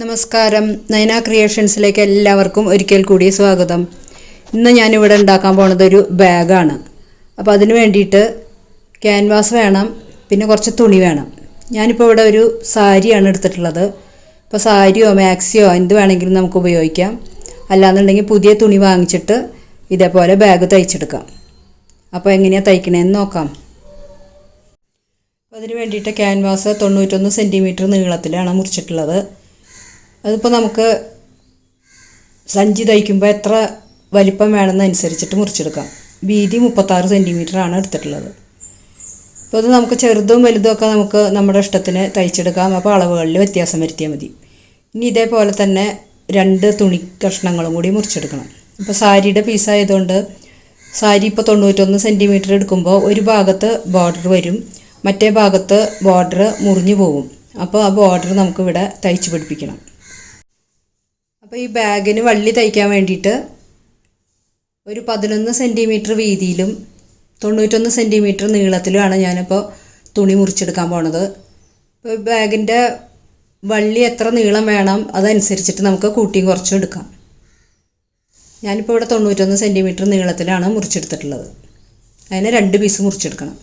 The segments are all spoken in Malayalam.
നമസ്കാരം. നയന ക്രിയേഷൻസിലേക്ക് എല്ലാവർക്കും ഒരിക്കൽ കൂടി സ്വാഗതം. ഇന്ന് ഞാനിവിടെ ഉണ്ടാക്കാൻ പോണത് ഒരു ബാഗാണ്. അപ്പോൾ അതിന് വേണ്ടിയിട്ട് ക്യാൻവാസ് വേണം, പിന്നെ കുറച്ച് തുണി വേണം. ഞാനിപ്പോൾ ഇവിടെ ഒരു സാരിയാണ് എടുത്തിട്ടുള്ളത്. ഇപ്പോൾ സാരിയോ മാക്സിയോ എന്ത് വേണമെങ്കിലും നമുക്ക് ഉപയോഗിക്കാം. അല്ലാന്നുണ്ടെങ്കിൽ പുതിയ തുണി വാങ്ങിച്ചിട്ട് ഇതേപോലെ ബാഗ് തയ്ച്ചെടുക്കാം. അപ്പോൾ എങ്ങനെയാണ് തയ്ക്കണേന്ന് നോക്കാം. അതിന് വേണ്ടിയിട്ട് ക്യാൻവാസ് 91 സെൻറ്റിമീറ്റർ നീളത്തിലാണ് മുറിച്ചിട്ടുള്ളത്. അതിപ്പോൾ നമുക്ക് സഞ്ചി തയ്ക്കുമ്പോൾ എത്ര വലിപ്പം വേണമെന്നനുസരിച്ചിട്ട് മുറിച്ചെടുക്കാം. വീതി 36 സെൻറ്റിമീറ്ററാണ് എടുത്തിട്ടുള്ളത്. അപ്പോൾ അത് നമുക്ക് ചെറുതും വലുതും ഒക്കെ നമുക്ക് നമ്മുടെ ഇഷ്ടത്തിന് തയ്ച്ചെടുക്കാം. അപ്പോൾ അളവുകളിൽ വ്യത്യാസം വരുത്തിയാൽ മതി. ഇനി ഇതേപോലെ തന്നെ 2 തുണി കഷ്ണങ്ങളും കൂടി മുറിച്ചെടുക്കണം. ഇപ്പോൾ സാരിയുടെ പീസായതുകൊണ്ട് സാരി ഇപ്പോൾ 91 സെൻറ്റിമീറ്റർ എടുക്കുമ്പോൾ ഒരു ഭാഗത്ത് ബോർഡർ വരും, മറ്റേ ഭാഗത്ത് ബോർഡർ മുറിഞ്ഞു പോകും. അപ്പോൾ ആ ബോർഡർ നമുക്കിവിടെ തയ്ച്ച് പിടിപ്പിക്കണം. അപ്പോൾ ഈ ബാഗിന് വള്ളി തയ്ക്കാൻ വേണ്ടിയിട്ട് ഒരു 11 സെൻറ്റിമീറ്റർ വീതിയിലും 91 സെൻറ്റിമീറ്റർ നീളത്തിലുമാണ് ഞാനിപ്പോൾ തുണി മുറിച്ചെടുക്കാൻ പോണത്. ഇപ്പോൾ ബാഗിൻ്റെ വള്ളി എത്ര നീളം വേണം അതനുസരിച്ചിട്ട് നമുക്ക് കൂട്ടിയും കുറച്ചും എടുക്കാം. ഞാനിപ്പോൾ ഇവിടെ 91 സെൻറ്റിമീറ്റർ നീളത്തിലാണ് മുറിച്ചെടുത്തിട്ടുള്ളത്. അതിന് 2 പീസ് മുറിച്ചെടുക്കണം.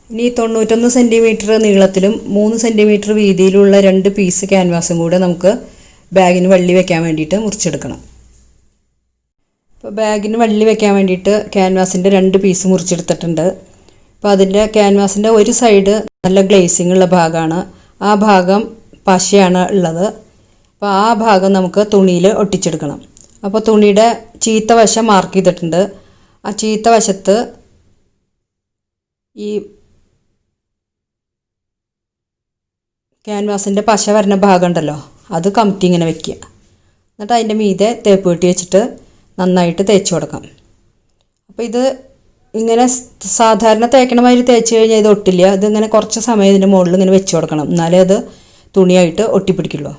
ഇനി 91 സെൻറ്റിമീറ്റർ നീളത്തിലും 3 സെൻറ്റിമീറ്റർ വീതിയിലുള്ള 2 പീസ് ക്യാൻവാസും കൂടെ നമുക്ക് ബാഗിന് വള്ളി വയ്ക്കാൻ വേണ്ടിയിട്ട് മുറിച്ചെടുക്കണം. അപ്പോൾ ബാഗിന് വള്ളി വയ്ക്കാൻ വേണ്ടിയിട്ട് ക്യാൻവാസിൻ്റെ 2 പീസ് മുറിച്ചെടുത്തിട്ടുണ്ട്. അപ്പോൾ അതിൻ്റെ ക്യാൻവാസിൻ്റെ ഒരു സൈഡ് നല്ല ഗ്ലേസിങ് ഉള്ള ഭാഗമാണ്, ആ ഭാഗം പശയാണ് ഉള്ളത്. അപ്പോൾ ആ ഭാഗം നമുക്ക് തുണിയിൽ ഒട്ടിച്ചെടുക്കണം. അപ്പോൾ തുണിയുടെ ചീത്ത വശം മാർക്ക് ചെയ്തിട്ടുണ്ട്. ആ ചീത്ത വശത്ത് ഈ ക്യാൻവാസിൻ്റെ പശ വരുന്ന ഭാഗം ഉണ്ടല്ലോ, അത് കമത്തി ഇങ്ങനെ വെക്കുക. എന്നിട്ട് അതിൻ്റെ മീതെ തേപ്പ് പെട്ടി വെച്ചിട്ട് നന്നായിട്ട് തേച്ച് കൊടുക്കാം. അപ്പോൾ ഇത് ഇങ്ങനെ സാധാരണ തേക്കണ മാതിരി തേച്ച് കഴിഞ്ഞാൽ ഇത് ഒട്ടില്ല. ഇതിങ്ങനെ കുറച്ച് സമയം ഇതിൻ്റെ മുകളിൽ ഇങ്ങനെ വെച്ച് കൊടുക്കണം, എന്നാലേ അത് തുണിയായിട്ട് ഒട്ടിപ്പിടിക്കുള്ളൂ.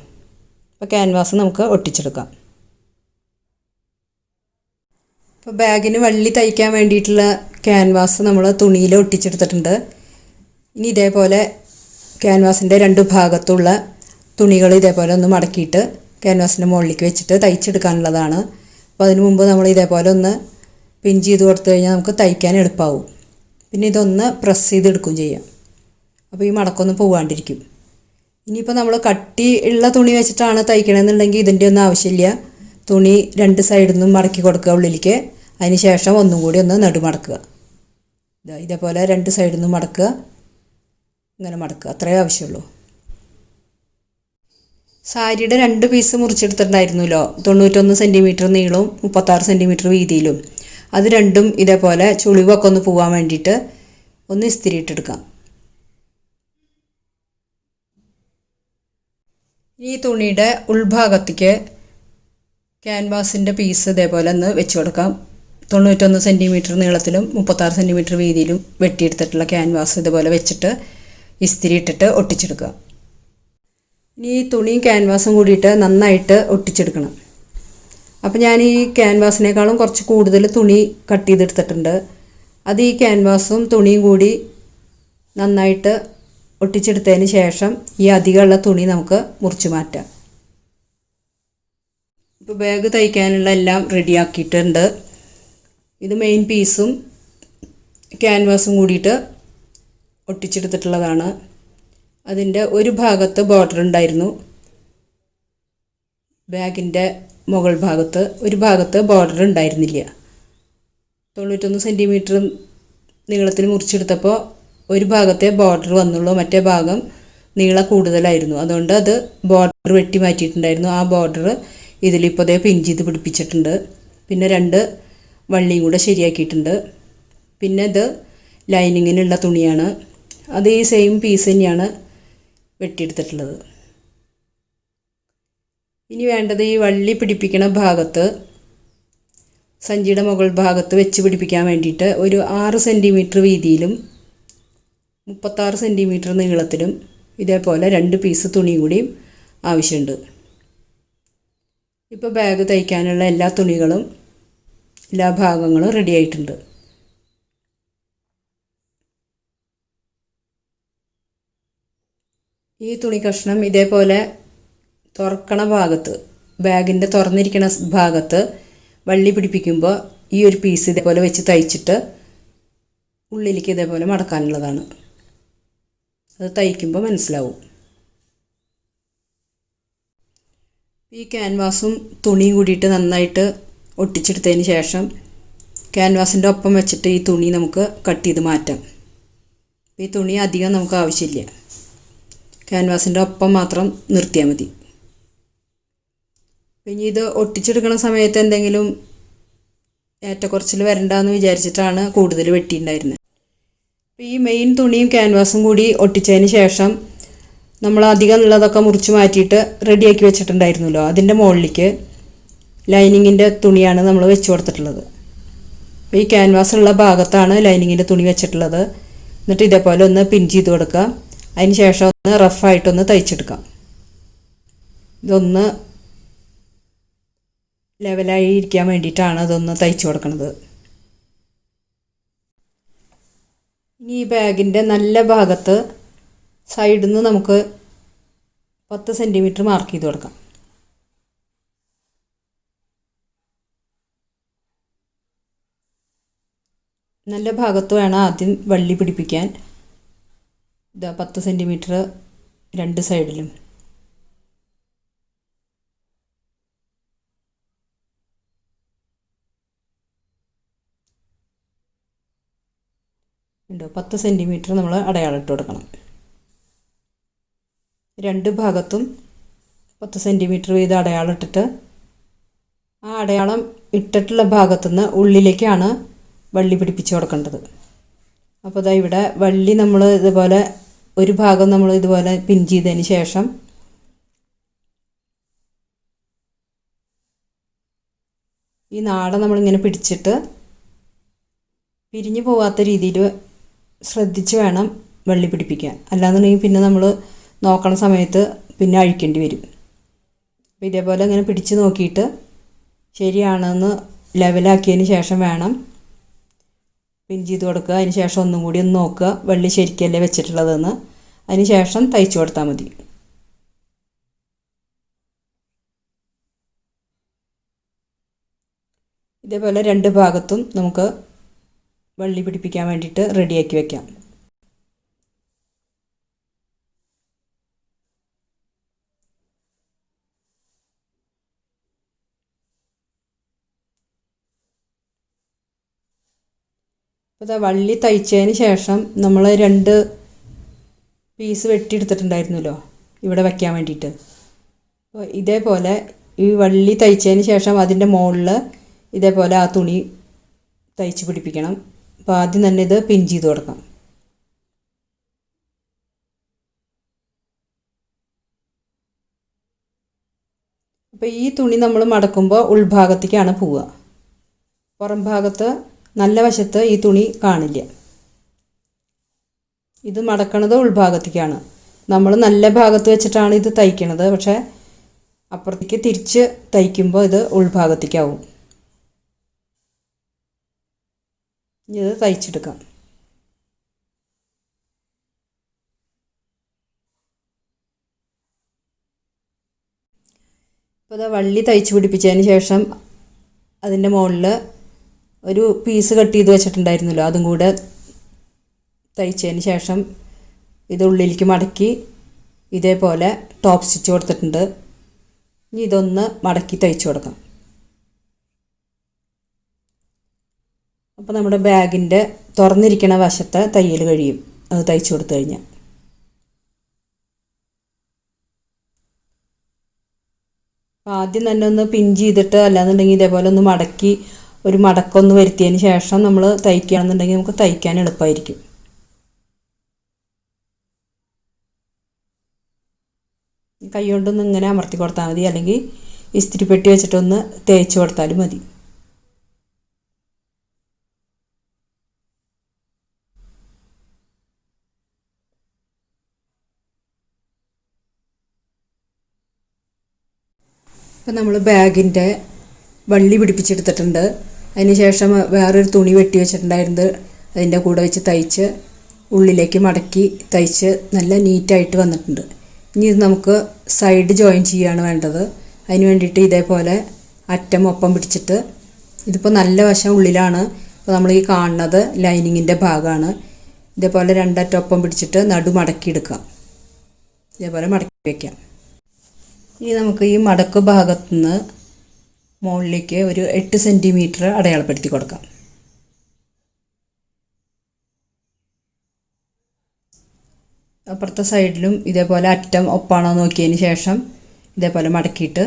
അപ്പോൾ ക്യാൻവാസ് നമുക്ക് ഒട്ടിച്ചെടുക്കാം. അപ്പോൾ ബാഗിന് വള്ളി തയ്ക്കാൻ വേണ്ടിയിട്ടുള്ള ക്യാൻവാസ് നമ്മൾ തുണിയിൽ ഒട്ടിച്ചെടുത്തിട്ടുണ്ട്. ഇനി ഇതേപോലെ ക്യാൻവാസിൻ്റെ 2 ഭാഗത്തുള്ള തുണികൾ ഇതേപോലെ ഒന്ന് മടക്കിയിട്ട് ക്യാൻവാസിൻ്റെ മുകളിലേക്ക് വെച്ചിട്ട് തയ്ച്ചെടുക്കാനുള്ളതാണ്. അപ്പോൾ അതിന് മുമ്പ് നമ്മൾ ഇതേപോലെ ഒന്ന് പിൻ ചെയ്ത് കൊടുത്തു കഴിഞ്ഞാൽ നമുക്ക് തയ്ക്കാൻ എളുപ്പമാവും. പിന്നെ ഇതൊന്ന് പ്രസ് ചെയ്തെടുക്കുകയും ചെയ്യാം. അപ്പോൾ ഈ മടക്കൊന്നും പോകാണ്ടിരിക്കും. ഇനിയിപ്പോൾ നമ്മൾ കട്ടി ഉള്ള തുണി വെച്ചിട്ടാണ് തയ്ക്കണമെന്നുണ്ടെങ്കിൽ ഇതിൻ്റെ ഒന്നും ആവശ്യമില്ല. തുണി 2 സൈഡിൽ നിന്നും മടക്കി കൊടുക്കുക ഉള്ളിലേക്ക്. അതിന് ശേഷം ഒന്നും കൂടി ഒന്ന് നടുമടക്കുക. ഇതേപോലെ 2 സൈഡിൽ നിന്നും മടക്കുക, ഇങ്ങനെ മടക്കുക, അത്രയേ ആവശ്യമുള്ളൂ. സാരിയുടെ 2 പീസ് മുറിച്ചെടുത്തിട്ടുണ്ടായിരുന്നല്ലോ, 91 സെൻറ്റിമീറ്റർ നീളവും 36 സെൻറ്റിമീറ്റർ വീതിയിലും. അത് രണ്ടും ഇതേപോലെ ചുളിവൊക്കെ ഒന്ന് പോകാൻ വേണ്ടിയിട്ട് ഒന്ന് ഇസ്തിരി ഇട്ടെടുക്കാം. ഈ തുണിയുടെ ഉൾഭാഗത്തേക്ക് ക്യാൻവാസിൻ്റെ പീസ് ഇതേപോലെ ഒന്ന് വെച്ച് കൊടുക്കാം. 91 സെൻറ്റിമീറ്റർ നീളത്തിലും 36 സെൻറ്റിമീറ്റർ വീതിയിലും വെട്ടിയെടുത്തിട്ടുള്ള ക്യാൻവാസ് ഇതുപോലെ വെച്ചിട്ട് ഇസ്തിരി ഇട്ടിട്ട് ഒട്ടിച്ചെടുക്കുക. ഇനി ഈ തുണിയും ക്യാൻവാസും കൂടിയിട്ട് നന്നായിട്ട് ഒട്ടിച്ചെടുക്കണം. അപ്പോൾ ഞാൻ ഈ ക്യാൻവാസിനേക്കാളും കുറച്ച് കൂടുതൽ തുണി കട്ട് ചെയ്തെടുത്തിട്ടുണ്ട്. അത് ഈ ക്യാൻവാസും തുണിയും കൂടി നന്നായിട്ട് ഒട്ടിച്ചെടുത്തതിന് ശേഷം ഈ അധികമുള്ള തുണി നമുക്ക് മുറിച്ച് മാറ്റാം. ഇപ്പോൾ ബാഗ് തയ്ക്കാനുള്ള എല്ലാം റെഡിയാക്കിയിട്ടുണ്ട്. ഇത് മെയിൻ പീസും ക്യാൻവാസും കൂടിയിട്ട് ഒട്ടിച്ചെടുത്തിട്ടുള്ളതാണ്. അതിൻ്റെ ഒരു ഭാഗത്ത് ബോർഡർ ഉണ്ടായിരുന്നു, ബാഗിൻ്റെ മുകൾ ഭാഗത്ത്. ഒരു ഭാഗത്ത് ബോർഡർ ഉണ്ടായിരുന്നില്ല. 91 സെൻറ്റിമീറ്റർ നീളത്തിൽ മുറിച്ചെടുത്തപ്പോൾ ഒരു ഭാഗത്തെ ബോർഡർ വന്നുള്ളൂ, മറ്റേ ഭാഗം നീളം കൂടുതലായിരുന്നു. അതുകൊണ്ട് അത് ബോർഡർ വെട്ടി മാറ്റിയിട്ടുണ്ടായിരുന്നു. ആ ബോർഡർ ഇതിലിപ്പോൾ അതേ പിൻ ചെയ്ത് പിടിപ്പിച്ചിട്ടുണ്ട്. പിന്നെ 2 വള്ളിയും കൂടെ ശരിയാക്കിയിട്ടുണ്ട്. പിന്നെ ഇത് ലൈനിങ്ങിനുള്ള തുണിയാണ്. അത് ഈ സെയിം പീസ് തന്നെയാണ് വെട്ടിയെടുത്തിട്ടുള്ളത്. ഇനി വേണ്ടത് ഈ വള്ളി പിടിപ്പിക്കണ ഭാഗത്ത്, സഞ്ചിയുടെ മുകൾ ഭാഗത്ത് വെച്ച് പിടിപ്പിക്കാൻ വേണ്ടിയിട്ട് ഒരു 6 സെൻറ്റിമീറ്റർ വീതിയിലും 36 സെൻറ്റിമീറ്റർ നീളത്തിലും ഇതേപോലെ 2 പീസ് തുണി കൂടിയും ആവശ്യമുണ്ട്. ഇപ്പോൾ ബാഗ് തയ്ക്കാനുള്ള എല്ലാ തുണികളും എല്ലാ ഭാഗങ്ങളും റെഡി ആയിട്ടുണ്ട്. ഈ തുണി കഷ്ണം ഇതേപോലെ തുറക്കണ ഭാഗത്ത്, ബാഗിൻ്റെ തുറന്നിരിക്കണ ഭാഗത്ത് വള്ളി പിടിപ്പിക്കുമ്പോൾ ഈ ഒരു പീസ് ഇതേപോലെ വെച്ച് തയ്ച്ചിട്ട് ഉള്ളിലേക്ക് ഇതേപോലെ മടക്കാനുള്ളതാണ്. അത് തയ്ക്കുമ്പോൾ മനസ്സിലാവും. ഈ ക്യാൻവാസും തുണിയും കൂടിയിട്ട് നന്നായിട്ട് ഒട്ടിച്ചെടുത്തതിന് ശേഷം ക്യാൻവാസിൻ്റെ ഒപ്പം വെച്ചിട്ട് ഈ തുണി നമുക്ക് കട്ട് ചെയ്ത് മാറ്റാം. ഈ തുണി അധികം നമുക്ക് ആവശ്യമില്ല, ക്യാൻവാസിൻ്റെ ഒപ്പം മാത്രം നിർത്തിയാൽ മതി. പിന്നെ ഇത് ഒട്ടിച്ചെടുക്കുന്ന സമയത്ത് എന്തെങ്കിലും ഏറ്റക്കുറച്ചിൽ വരണ്ടെന്ന് വിചാരിച്ചിട്ടാണ് കൂടുതൽ വെട്ടിയിട്ടുണ്ടായിരുന്നത്. ഈ മെയിൻ തുണിയും ക്യാൻവാസും കൂടി ഒട്ടിച്ചതിന് ശേഷം നമ്മൾ അധികം ഉള്ളതൊക്കെ മുറിച്ച് മാറ്റിയിട്ട് റെഡിയാക്കി വെച്ചിട്ടുണ്ടായിരുന്നല്ലോ, അതിൻ്റെ മുകളിലേക്ക് ലൈനിങ്ങിൻ്റെ തുണിയാണ് നമ്മൾ വെച്ച് കൊടുത്തിട്ടുള്ളത്. അപ്പോൾ ഈ ക്യാൻവാസ് ഉള്ള ഭാഗത്താണ് ലൈനിങ്ങിൻ്റെ തുണി വെച്ചിട്ടുള്ളത്. എന്നിട്ട് ഇതേപോലെ ഒന്ന് പിൻ ചെയ്ത് കൊടുക്കുക. അതിന് ശേഷം ഒന്ന് റഫായിട്ടൊന്ന് തയ്ച്ചെടുക്കാം. ഇതൊന്ന് ലെവലായി ഇരിക്കാൻ വേണ്ടിയിട്ടാണ് അതൊന്ന് തയ്ച്ചു കൊടുക്കുന്നത്. ഇനി ഈ ബാഗിൻ്റെ നല്ല ഭാഗത്ത് സൈഡിൽ നിന്ന് നമുക്ക് 10 സെൻറ്റിമീറ്റർ മാർക്ക് ചെയ്ത് കൊടുക്കാം. നല്ല ഭാഗത്ത് വേണം ആദ്യം വള്ളി പിടിപ്പിക്കാൻ. ഇതാ 10 സെൻറ്റിമീറ്റർ രണ്ട് സൈഡിലും. ഉണ്ടോ, 10 സെൻറ്റിമീറ്റർ നമ്മൾ അടയാളം ഇട്ട് കൊടുക്കണം. രണ്ട് ഭാഗത്തും 10 സെൻറ്റിമീറ്റർ വീതം അടയാളം ഇട്ടിട്ട് ആ അടയാളം ഇട്ടിട്ടുള്ള ഭാഗത്തുനിന്ന് ഉള്ളിലേക്കാണ് വള്ളി പിടിപ്പിച്ച് കൊടുക്കേണ്ടത്. അപ്പോൾ ഇതാ ഇവിടെ വള്ളി നമ്മൾ ഇതുപോലെ ഒരു ഭാഗം നമ്മൾ ഇതുപോലെ പിൻ ചെയ്തതിന് ശേഷം ഈ നാട നമ്മളിങ്ങനെ പിടിച്ചിട്ട് പിരിഞ്ഞു പോവാത്ത രീതിയിൽ ശ്രദ്ധിച്ച് വേണം വള്ളി പിടിപ്പിക്കാൻ. അല്ലാന്നുണ്ടെങ്കിൽ പിന്നെ നമ്മൾ നോക്കണ സമയത്ത് പിന്നെ അഴിക്കേണ്ടി വരും. അപ്പോൾ ഇതേപോലെ ഇങ്ങനെ പിടിച്ച് നോക്കിയിട്ട് ശരിയാണെന്ന് ലെവലാക്കിയതിന് ശേഷം വേണം പിൻ ചെയ്ത് കൊടുക്കുക. അതിന് ശേഷം ഒന്നും കൂടി ഒന്ന് നോക്കുക വള്ളി ശരിക്കല്ലേ വെച്ചിട്ടുള്ളതെന്ന്. അതിന് ശേഷം തയ്ച്ചു കൊടുത്താൽ മതി. ഇതേപോലെ രണ്ട് ഭാഗത്തും നമുക്ക് വള്ളി പിടിപ്പിക്കാൻ വേണ്ടിയിട്ട് റെഡിയാക്കി വയ്ക്കാം. അപ്പോൾ ഇതാ വള്ളി തയ്ച്ചതിന് ശേഷം നമ്മൾ 2 പീസ് വെട്ടിയെടുത്തിട്ടുണ്ടായിരുന്നല്ലോ ഇവിടെ വയ്ക്കാൻ വേണ്ടിയിട്ട്. അപ്പോൾ ഇതേപോലെ ഈ വള്ളി തയ്ച്ചതിന് ശേഷം അതിൻ്റെ മുകളിൽ ഇതേപോലെ ആ തുണി തയ്ച്ച് പിടിപ്പിക്കണം. അപ്പോൾ ആദ്യം തന്നെ ഇത് പിൻ ചെയ്ത് കൊടുക്കാം. അപ്പോൾ ഈ തുണി നമ്മൾ മടക്കുമ്പോൾ ഉൾഭാഗത്തേക്കാണ് പോവുക. പുറം ഭാഗത്ത് നല്ല വശത്ത് ഈ തുണി കാണില്ല. ഇത് മടക്കണത് ഉൾഭാഗത്തേക്കാണ്. നമ്മൾ നല്ല ഭാഗത്ത് വെച്ചിട്ടാണ് ഇത് തയ്ക്കണത്. പക്ഷേ അപ്പുറത്തേക്ക് തിരിച്ച് തയ്ക്കുമ്പോൾ ഇത് ഉൾഭാഗത്തേക്കാവും. ഇത് തയ്ച്ചെടുക്കാം. ഇപ്പോൾ ഇത് വള്ളി തയ്ച്ച് പിടിപ്പിച്ചതിന് ശേഷം അതിൻ്റെ മുകളിൽ ഒരു പീസ് കട്ട് ചെയ്ത് വെച്ചിട്ടുണ്ടായിരുന്നല്ലോ, അതും കൂടെ തയ്ച്ചതിന് ശേഷം ഇത് ഉള്ളിലേക്ക് മടക്കി ഇതേപോലെ ടോപ്പ് സ്റ്റിച്ച് കൊടുത്തിട്ടുണ്ട്. ഇനി ഇതൊന്ന് മടക്കി തയ്ച്ചു കൊടുക്കാം. അപ്പോൾ നമ്മുടെ ബാഗിൻ്റെ തുറന്നിരിക്കണ വശത്തെ തയ്യൽ കഴിയും അത് തയ്ച്ചു കൊടുത്തു കഴിഞ്ഞാൽ. ആദ്യം തന്നെ ഒന്ന് പിൻ ചെയ്തിട്ട് അല്ലാന്നുണ്ടെങ്കിൽ ഇതേപോലെ ഒന്ന് മടക്കി ഒരു മടക്കൊന്ന് വരുത്തിയതിന് ശേഷം നമ്മൾ തയ്ക്കുകയാണെന്നുണ്ടെങ്കിൽ നമുക്ക് തയ്ക്കാൻ എളുപ്പമായിരിക്കും. കൈ കൊണ്ടൊന്ന് ഇങ്ങനെ അമർത്തി കൊടുത്താൽ മതി, അല്ലെങ്കിൽ ഇസ്തിരിപ്പെട്ടി വെച്ചിട്ടൊന്ന് തേച്ച് കൊടുത്താലും മതി. ഇപ്പം നമ്മൾ ബാഗിൻ്റെ വള്ളി പിടിപ്പിച്ചെടുത്തിട്ടുണ്ട്. അതിന് ശേഷം വേറൊരു തുണി വെട്ടി വെച്ചിട്ടുണ്ടായിരുന്നത് അതിൻ്റെ കൂടെ വെച്ച് തയ്ച്ച് ഉള്ളിലേക്ക് മടക്കി തയ്ച്ച് നല്ല നീറ്റായിട്ട് വന്നിട്ടുണ്ട്. ഇനി ഇത് നമുക്ക് സൈഡ് ജോയിൻ ചെയ്യുകയാണ് വേണ്ടത്. അതിന് വേണ്ടിയിട്ട് ഇതേപോലെ അറ്റം ഒപ്പം പിടിച്ചിട്ട്, ഇതിപ്പോൾ നല്ല വശം ഉള്ളിലാണ്, അപ്പോൾ നമ്മൾ ഈ കാണുന്നത് ലൈനിങ്ങിൻ്റെ ഭാഗമാണ്. ഇതേപോലെ രണ്ടറ്റം ഒപ്പം പിടിച്ചിട്ട് നടു മടക്കിയെടുക്കാം. ഇതേപോലെ മടക്കി വയ്ക്കാം. ഇനി നമുക്ക് ഈ മടക്ക് ഭാഗത്തുനിന്ന് മുകളിലേക്ക് ഒരു 8 സെൻറ്റിമീറ്റർ അടയാളപ്പെടുത്തി കൊടുക്കാം. അപ്പുറത്തെ സൈഡിലും ഇതേപോലെ അറ്റം ഒപ്പാണോ നോക്കിയതിന് ശേഷം ഇതേപോലെ മടക്കിയിട്ട്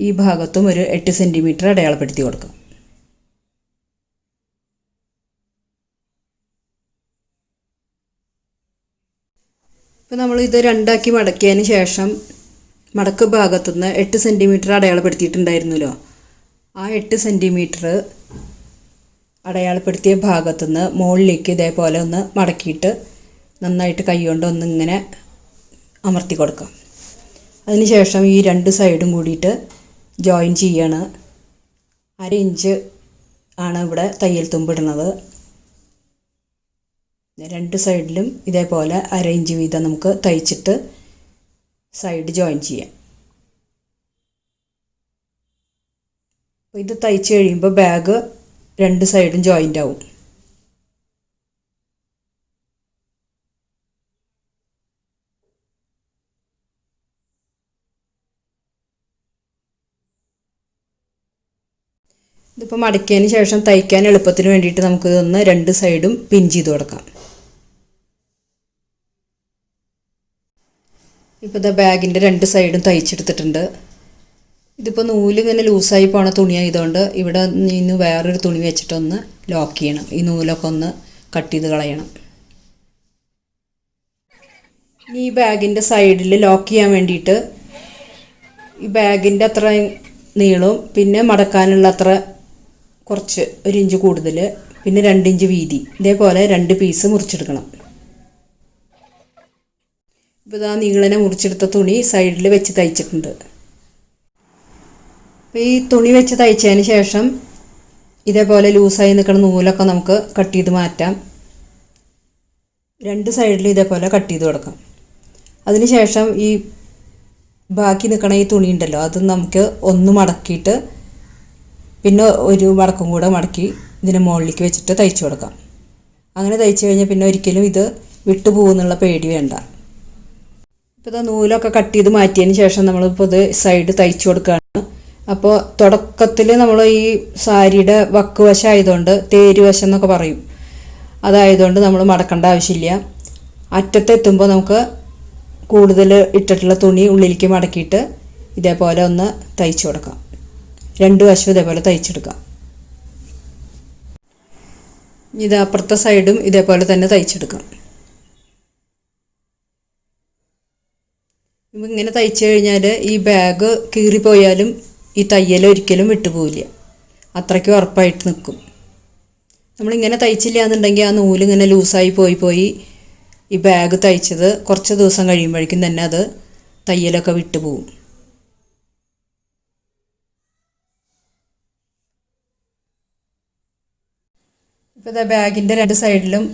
ഈ ഭാഗത്തും ഒരു 8 സെൻറ്റിമീറ്റർ അടയാളപ്പെടുത്തി കൊടുക്കാം. ഇപ്പോൾ നമ്മൾ ഇത് രണ്ടാക്കി മടക്കിയതിന് ശേഷം മടക്ക് ഭാഗത്തുനിന്ന് 8 സെൻറ്റിമീറ്റർ അടയാളപ്പെടുത്തിയിട്ടുണ്ടായിരുന്നല്ലോ, ആ 8 സെൻറ്റിമീറ്റർ അടയാളപ്പെടുത്തിയ ഭാഗത്തുനിന്ന് മുകളിലേക്ക് ഇതേപോലെ ഒന്ന് മടക്കിയിട്ട് നന്നായിട്ട് കൈകൊണ്ട് ഒന്നിങ്ങനെ അമർത്തി കൊടുക്കാം. അതിനുശേഷം ഈ 2 സൈഡും കൂടിയിട്ട് ജോയിൻ ചെയ്യാണ്. 1/2 ഇഞ്ച് ആണ് ഇവിടെ തയ്യൽ തുമ്പിടുന്നത്. 2 സൈഡിലും ഇതേപോലെ 1/2 ഇഞ്ച് വീതം നമുക്ക് തയ്ച്ചിട്ട് സൈഡ് ജോയിൻ ചെയ്യാം. അപ്പോൾ ഇത് തയ്ച്ച് കഴിയുമ്പോൾ ബാഗ് 2 സൈഡും ജോയിൻ്റ് ആവും. ഇതിപ്പോൾ മടക്കിയതിന് ശേഷം തയ്ക്കാൻ എളുപ്പത്തിന് വേണ്ടിയിട്ട് നമുക്കിതൊന്ന് 2 സൈഡും പിൻ ചെയ്ത് കൊടുക്കാം. ഇപ്പോൾ ഇത് ബാഗിൻ്റെ 2 സൈഡും തയ്ച്ചെടുത്തിട്ടുണ്ട്. ഇതിപ്പോൾ നൂലിങ്ങനെ ലൂസായി പോണ തുണിയായതുകൊണ്ട് ഇവിടെ നിന്ന് വേറൊരു തുണി വെച്ചിട്ടൊന്ന് ലോക്ക് ചെയ്യണം. ഈ നൂലൊക്കെ ഒന്ന് കട്ട് ചെയ്ത് കളയണം. ഇനി ഈ ബാഗിൻ്റെ സൈഡിൽ ലോക്ക് ചെയ്യാൻ വേണ്ടിയിട്ട് ഈ ബാഗിൻ്റെ അത്ര നീളവും പിന്നെ മടക്കാനുള്ള അത്ര കുറച്ച് 1 ഇഞ്ച് കൂടുതൽ, പിന്നെ 2 ഇഞ്ച് വീതി, ഇതേപോലെ 2 പീസ് മുറിച്ചെടുക്കണം. ഇപ്പോൾ ഇതാ നീളനെ മുറിച്ചെടുത്ത തുണി സൈഡിൽ വെച്ച് തയ്ച്ചിട്ടുണ്ട്. അപ്പോൾ ഈ തുണി വെച്ച് തയ്ച്ചതിന് ശേഷം ഇതേപോലെ ലൂസായി നിൽക്കുന്ന നൂലൊക്കെ നമുക്ക് കട്ട് ചെയ്ത് മാറ്റാം. 2 സൈഡിൽ ഇതേപോലെ കട്ട് ചെയ്ത് കൊടുക്കാം. അതിന് ശേഷം ഈ ബാക്കി നിൽക്കണ ഈ തുണി ഉണ്ടല്ലോ, അത് നമുക്ക് ഒന്ന് മടക്കിയിട്ട് പിന്നെ ഒരു മടക്കും കൂടെ മടക്കി ഇതിന് മുകളിലേക്ക് വെച്ചിട്ട് തയ്ച്ചു കൊടുക്കാം. അങ്ങനെ തയ്ച്ചു കഴിഞ്ഞാൽ പിന്നെ ഒരിക്കലും ഇത് വിട്ടു പോകുന്നുള്ള പേടി വേണ്ട. ഇപ്പോൾ ഇത് നൂലൊക്കെ കട്ട് ചെയ്ത് മാറ്റിയതിന് ശേഷം നമ്മളിപ്പോൾ ഇത് സൈഡ് തയ്ച്ചു കൊടുക്കുകയാണ്. അപ്പോൾ തുടക്കത്തിൽ നമ്മൾ ഈ സാരിയുടെ വക്ക് വശം ആയതുകൊണ്ട് തേര് വശം എന്നൊക്കെ പറയും, അതായതുകൊണ്ട് നമ്മൾ മടക്കേണ്ട ആവശ്യമില്ല. അറ്റത്തെത്തുമ്പോൾ നമുക്ക് കൂടുതൽ ഇട്ടിട്ടുള്ള തുണി ഉള്ളിലേക്ക് മടക്കിയിട്ട് ഇതേപോലെ ഒന്ന് തയ്ച്ചു കൊടുക്കാം. 2 വശവും ഇതേപോലെ തയ്ച്ചെടുക്കാം. ഇത് അപ്പുറത്തെ സൈഡും ഇതേപോലെ തന്നെ തയ്ച്ചെടുക്കാം. ഇപ്പം ഇങ്ങനെ തയ്ച്ചു കഴിഞ്ഞാൽ ഈ ബാഗ് കീറിപ്പോയാലും ഈ തയ്യൽ ഒരിക്കലും വിട്ടുപോവില്ല, അത്രയ്ക്ക് ഉറപ്പായിട്ട് നിൽക്കും. നമ്മളിങ്ങനെ തയ്ച്ചില്ല എന്നുണ്ടെങ്കിൽ ആ നൂലിങ്ങനെ ലൂസായി പോയി ഈ ബാഗ് തയ്ച്ചത് കുറച്ച് ദിവസം കഴിയുമ്പോഴേക്കും തന്നെ അത് തയ്യലൊക്കെ വിട്ടുപോകും. ഇപ്പോൾ ഇതാ ബാഗിൻ്റെ 2 സൈഡിലും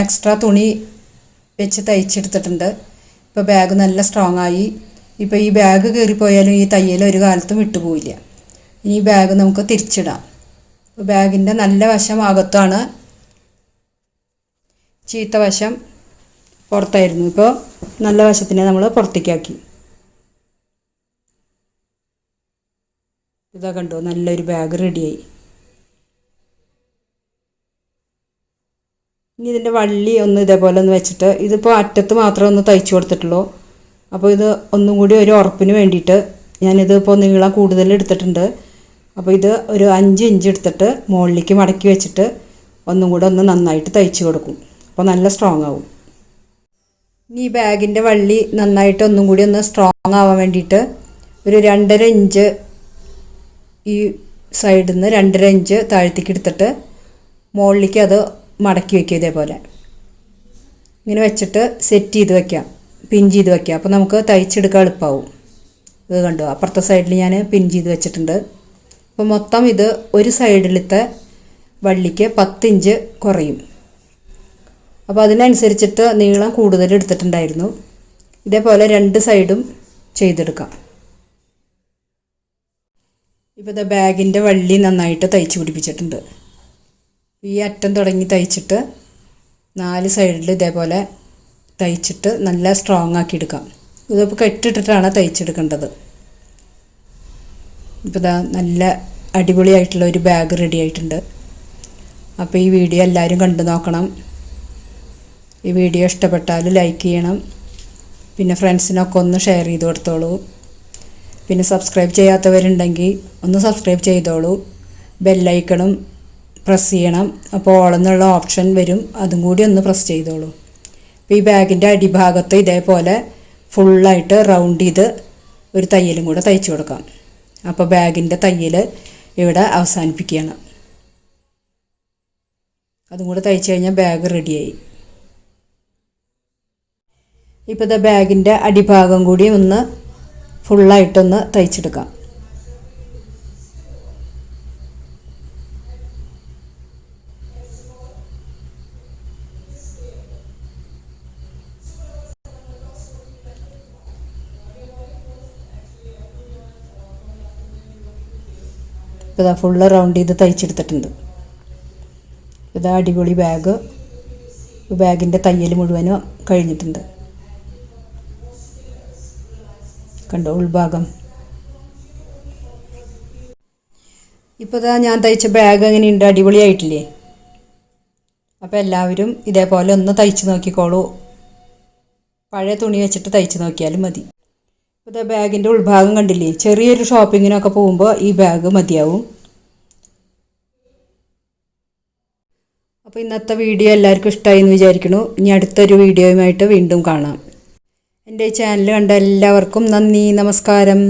എക്സ്ട്രാ തുണി വെച്ച് തയ്ച്ചെടുത്തിട്ടുണ്ട്. ഇപ്പോൾ ബാഗ് നല്ല സ്ട്രോങ് ആയി. ഇപ്പോൾ ഈ ബാഗ് കീറിപ്പോയാലും ഈ തയ്യൽ ഒരു കാലത്തും വിട്ടുപോയില്ല. ഇനി ഈ ബാഗ് നമുക്ക് തിരിച്ചിടാം. ഇപ്പോൾ ബാഗിൻ്റെ നല്ല വശം അകത്താണ്, ചീത്ത വശം പുറത്തായിരുന്നു. ഇപ്പോൾ നല്ല വശത്തിനെ നമ്മൾ പുറത്തേക്കാക്കി. ഇതാ കണ്ടോ, നല്ലൊരു ബാഗ് റെഡിയായി. ഇനി ഇതിൻ്റെ വള്ളി ഒന്ന് ഇതേപോലെ ഒന്ന് വെച്ചിട്ട്, ഇതിപ്പോൾ അറ്റത്ത് മാത്രമേ ഒന്ന് തയ്ച്ചു കൊടുത്തിട്ടുള്ളൂ. അപ്പോൾ ഇത് ഒന്നും കൂടി ഒരു ഉറപ്പിന് വേണ്ടിയിട്ട് ഞാനിതിപ്പോൾ നീളം കൂടുതൽ എടുത്തിട്ടുണ്ട്. അപ്പോൾ ഇത് ഒരു 5 ഇഞ്ച് എടുത്തിട്ട് മുകളിലേക്ക് മടക്കി വെച്ചിട്ട് ഒന്നും കൂടെ ഒന്ന് നന്നായിട്ട് തയ്ച്ചു കൊടുക്കും. അപ്പോൾ നല്ല സ്ട്രോങ് ആവും. ഇനി ഈ ബാഗിൻ്റെ വള്ളി നന്നായിട്ട് ഒന്നും കൂടി ഒന്ന് സ്ട്രോങ് ആവാൻ വേണ്ടിയിട്ട് ഒരു 2.5 ഇഞ്ച് ഈ സൈഡിൽ നിന്ന് 2.5 ഇഞ്ച് താഴത്തേക്ക് എടുത്തിട്ട് മുകളിലേക്ക് അത് മടക്കി വയ്ക്കുക. ഇതേപോലെ ഇങ്ങനെ വെച്ചിട്ട് സെറ്റ് ചെയ്ത് വയ്ക്കാം, പിൻ ചെയ്ത് വയ്ക്കാം. അപ്പോൾ നമുക്ക് തയ്ച്ചെടുക്കാൻ എളുപ്പമാവും. ഇത് കണ്ടോ, അപ്പുറത്തെ സൈഡിൽ ഞാൻ പിൻ ചെയ്ത് വെച്ചിട്ടുണ്ട്. അപ്പോൾ മൊത്തം ഇത് ഒരു സൈഡിലത്തെ വള്ളിക്ക് 10 ഇഞ്ച് കുറയും. അപ്പോൾ അതിനനുസരിച്ചിട്ട് നീളം കൂടുതൽ എടുത്തിട്ടുണ്ടായിരുന്നു. ഇതേപോലെ രണ്ട് സൈഡും ചെയ്തെടുക്കാം. ഇപ്പോൾ ഇത് ബാഗിൻ്റെ വള്ളി നന്നായിട്ട് തയ്ച്ച് പിടിപ്പിച്ചിട്ടുണ്ട്. ഈ അറ്റം തുടങ്ങി തയ്ച്ചിട്ട് 4 സൈഡിൽ ഇതേപോലെ തയ്ച്ചിട്ട് നല്ല സ്ട്രോങ് ആക്കി എടുക്കാം. ഇതിപ്പോൾ കെട്ടിട്ടിട്ടാണ് തയ്ച്ചെടുക്കേണ്ടത്. ഇപ്പോൾ ഇതാ നല്ല അടിപൊളിയായിട്ടുള്ള ഒരു ബാഗ് റെഡി ആയിട്ടുണ്ട്. അപ്പോൾ ഈ വീഡിയോ എല്ലാവരും കണ്ടു നോക്കണം. ഈ വീഡിയോ ഇഷ്ടപ്പെട്ടാൽ ലൈക്ക് ചെയ്യണം. പിന്നെ ഫ്രണ്ട്സിനൊക്കെ ഒന്ന് ഷെയർ ചെയ്ത് കൊടുത്തോളൂ. പിന്നെ സബ്സ്ക്രൈബ് ചെയ്യാത്തവരുണ്ടെങ്കിൽ ഒന്ന് സബ്സ്ക്രൈബ് ചെയ്തോളൂ. ബെല്ലൈക്കണും പ്രസ് ചെയ്യണം. അപ്പോൾ ഓളെന്നുള്ള ഓപ്ഷൻ വരും, അതും കൂടി ഒന്ന് പ്രസ് ചെയ്തോളൂ. അപ്പോൾ ഈ ബാഗിൻ്റെ അടിഭാഗത്ത് ഇതേപോലെ ഫുള്ളായിട്ട് റൗണ്ട് ചെയ്ത് ഒരു തയ്യലും കൂടെ തയ്ച്ചു കൊടുക്കാം. അപ്പോൾ ബാഗിൻ്റെ തയ്യൽ ഇവിടെ അവസാനിപ്പിക്കുകയാണ്. അതും കൂടെ തയ്ച്ചു കഴിഞ്ഞാൽ ബാഗ് റെഡിയായി. ഇപ്പോൾ ഇത് ബാഗിൻ്റെ അടിഭാഗം കൂടി ഒന്ന് ഫുള്ളായിട്ടൊന്ന് തയ്ച്ചെടുക്കാം. ഇപ്പോൾ ഇതാ ഫുള്ള് റൗണ്ട് ചെയ്ത് തയ്ച്ചെടുത്തിട്ടുണ്ട്. ഇതാ അടിപൊളി ബാഗ്. ബാഗിൻ്റെ തയ്യൽ മുഴുവനും കഴിഞ്ഞിട്ടുണ്ട്. കണ്ടോ ഉൾഭാഗം. ഇപ്പോൾ ഇതാ ഞാൻ തയ്ച്ച ബാഗ് എങ്ങനെയുണ്ട്, അടിപൊളിയായിട്ടില്ലേ? അപ്പോൾ എല്ലാവരും ഇതേപോലെ ഒന്ന് തയ്ച്ച് നോക്കിക്കോളൂ. പഴയ തുണി വെച്ചിട്ട് തയ്ച്ച് നോക്കിയാലും മതി. ഇപ്പോൾ ബാഗിൻ്റെ ഉൾഭാഗം കണ്ടില്ലേ? ചെറിയൊരു ഷോപ്പിങ്ങിനൊക്കെ പോകുമ്പോൾ ഈ ബാഗ് മതിയാവും. അപ്പോൾ ഇന്നത്തെ വീഡിയോ എല്ലാവർക്കും ഇഷ്ടമായി എന്ന് വിചാരിക്കുന്നു. ഇനി അടുത്തൊരു വീഡിയോയുമായിട്ട് വീണ്ടും കാണാം. എൻ്റെ ഈ ചാനൽ കണ്ട എല്ലാവർക്കും നന്ദി, നമസ്കാരം.